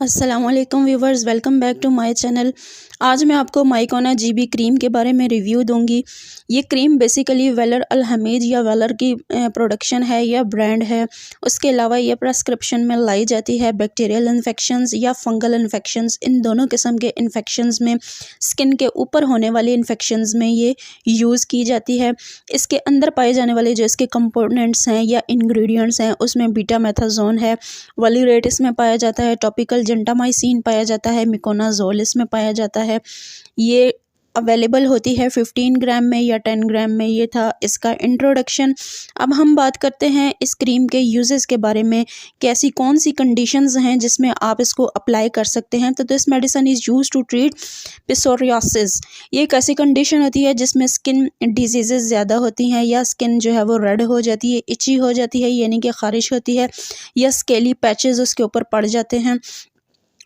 अस्सलामुअलैकुम viewers, welcome back to my channel. आज मैं आपको माइकोना जीबी क्रीम के बारे में रिव्यू दूंगी। ये क्रीम बेसिकली वेलर अल हमीद या वेलर की प्रोडक्शन है या ब्रांड है। उसके अलावा ये प्रेस्क्रिप्शन में लाई जाती है बैक्टीरियल इन्फेक्शंस या फंगल इन्फेक्शंस। इन दोनों किस्म के इन्फेक्शंस में, स्किन के ऊपर होने वाले इन्फेक्शंस में ये यूज़ की जाती है। इसके अंदर पाए जाने वाले जो इसके कंपोनेंट्स हैं या इंग्रेडिएंट्स हैं, उसमें बीटामेथाजोन है, वोलिरेट इसमें पाया जाता है, टॉपिकल जेंटामाइसिन पाया जाता है, मिकोनाजोल इसमें पाया जाता है। ये अवेलेबल होती है 15 ग्राम में या 10 ग्राम में। ये था इसका इंट्रोडक्शन। अब हम बात करते हैं इस क्रीम के यूजेस के बारे में, कैसी कौन सी कंडीशंस हैं जिसमें आप इसको अप्लाई कर सकते हैं। तो this medicine is use to treat psoriasis. ये एक ऐसी कंडीशन होती है जिसमें स्किन डिजीज़ेज़ ज़्यादा होती हैं या स्किन जो है वो रेड हो जाती है, इची हो जाती है, यानी कि ख़ारिश होती है, या स्केली पैचेस उसके ऊपर पड़ जाते हैं।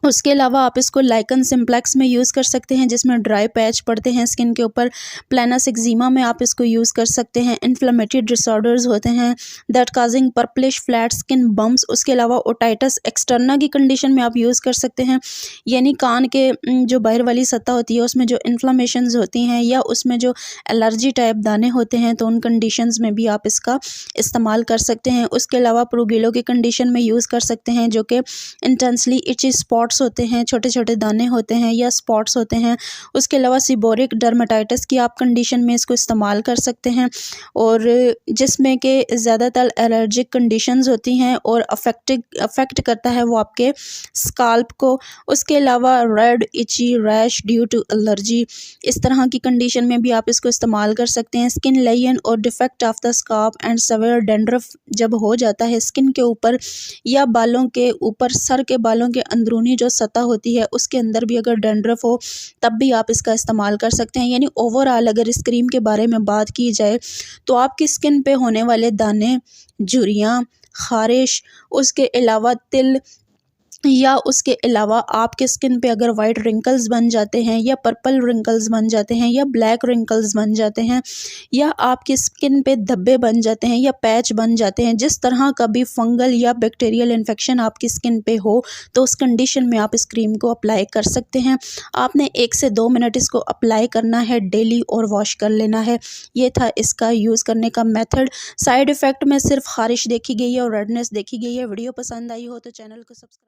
उसके अलावा आप इसको लाइकन सिम्प्लेक्स में यूज़ कर सकते हैं जिसमें ड्राई पैच पड़ते हैं स्किन के ऊपर। प्लानस एक्जिमा में आप इसको यूज़ कर सकते हैं। इन्फ्लेमेटरी डिसऑर्डर्स होते हैं that causing purplish flat skin bumps. उसके अलावा ओटाइटिस एक्सटर्ना की कंडीशन में आप यूज़ कर सकते हैं, यानी कान के जो बाहर वाली सतह होती है उसमें जो इन्फ्लेमेशंस होती हैं या उसमें जो एलर्जी टाइप दाने होते हैं, तो उन कंडीशंस में भी आप इसका इस्तेमाल कर सकते हैं। उसके अलावा प्रोगिलो की कंडीशन में यूज़ कर सकते हैं जो कि इंटेंसली इची स्पॉट होते हैं, छोटे छोटे दाने होते हैं या स्पॉट्स होते हैं। उसके अलावा सीबोरिक डर्मेटाइटिस की आप कंडीशन में इसको इस्तेमाल कर सकते हैं, और जिसमें कि ज़्यादातर एलर्जिक कंडीशंस होती हैं और अफेक्ट करता है वो आपके स्काल्प को। उसके अलावा red itchy rash due to allergy, इस तरह की कंडीशन में भी आप इसको इस्तेमाल कर सकते हैं। स्किन लेयन और defect of the scalp and severe dandruff जब हो जाता है स्किन के ऊपर या बालों के ऊपर, सर के बालों के अंदरूनी जो सतह होती है उसके अंदर भी अगर डैंड्रफ हो तब भी आप इसका इस्तेमाल कर सकते हैं। यानी ओवरऑल अगर इस क्रीम के बारे में बात की जाए तो आपकी स्किन पे होने वाले दाने, झुर्रियाँ, खारिश, उसके अलावा तिल, या उसके अलावा आपके स्किन पे अगर वाइट रिंकल्स बन जाते हैं या पर्पल रिंकल्स बन जाते हैं या ब्लैक रिंकल्स बन जाते हैं या आपकी स्किन पे धब्बे बन जाते हैं या पैच बन जाते हैं, जिस तरह का भी फंगल या बैक्टीरियल इन्फेक्शन आपकी स्किन पे हो, तो उस कंडीशन में आप इस क्रीम को अप्लाई कर सकते हैं। आपने 1 से 2 मिनट इसको अप्लाई करना है डेली और वॉश कर लेना है। ये था इसका यूज़ करने का मेथड। साइड इफ़ेक्ट में सिर्फ खारिश देखी गई है और रेडनेस देखी गई है। वीडियो पसंद आई हो तो चैनल को सब्सक्राइब